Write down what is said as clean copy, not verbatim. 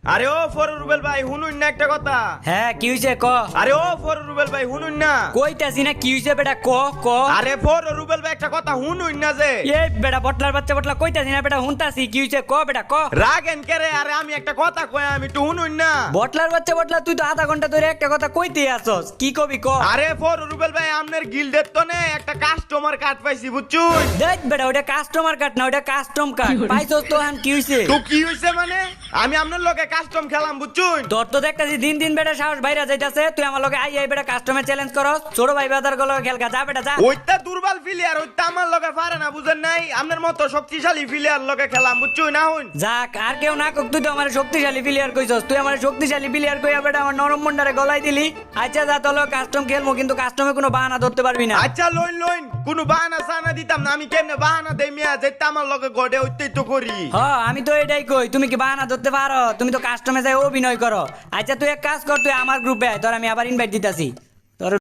আরে ও ফরুল রুবেল ভাই শুনুন না একটা কথা। হ্যাঁ কি হইছে ক। আরে ও ফরুল রুবেল ভাই শুনুন না। কইতাছি না কি হইছে বেটা ক ক। আরে ফরুল রুবেল ভাই একটা কথা শুনুন না যে। এ বেটা বটলার বাচ্চা বটলা কইতাছি না বেটা হুনতাছি কি হইছে ক বেটা ক। রাগেন কেরে? আরে আমি একটা কথা কই, আমি একটু শুনুন না। বটলার বাচ্চা বটলা তুই তো আধা ঘন্টা ধরে একটা কথা কইতেই আসছস, কি কবি ক। আরে ফরুল রুবেল ভাই আপনার গিল্ডের তো নে একটা কাস্টমার কার্ড পাইছি বুঝছুন। দেখ বেটা ওটা কাস্টমার কার্ড না, ওটা কাস্টম কার্ড পাইছস তো। হান কি হইছে? তো কি হইছে মানে? আমি আপনার লগে কাস্টম খেলাম বুঝছুন। তোর তো দেখতাছি দিন দিন বেটা সাহস বাইরে যাইতাছে, তুই আমার লগে আই বেটা কাস্টমার চ্যালেঞ্জ করস। ছোট ভাই বাজার গুলো খেলকা যা বেটা যা। ওইটা দুর্বল প্লেয়ার, ওইটা আমার লগে পারে না বুঝেন নাই। আপনার মতো শক্তিশালী প্লেয়ার লগে খেলাম বুঝছুন না হুন। যাক আর কেউ না কোক, তুই তো আমার শক্তিশালী প্লেয়ার কইছস। তুই আমার শক্তিশালী প্লেয়ার কইয়া বেটা আমার নরম মন্ডারে গলায় দিলি। আচ্ছা যা তোলো কাস্টম খেলবো, কিন্তু কাস্টমে কোনো বাহানা ধরতে পারবি না। আচ্ছা লইন লইন, কোনো বাহানা সানা দিতাম না। আমি কেমনে বাহানা দেই মিয়া? যেটা আমার লগে গড়ে ওইটাই তো করি। হ্যাঁ আমি তো এটাই কই, তুমি কি বাহানা ধরতে পারো? তুমি তো কাস্টমে যাই অভিনয় করো। আচ্ছা তুই এক কাজ কর, তুই আমার গ্রুপে আয়, তোর আমি আবার ইনভাইট দিতাছি।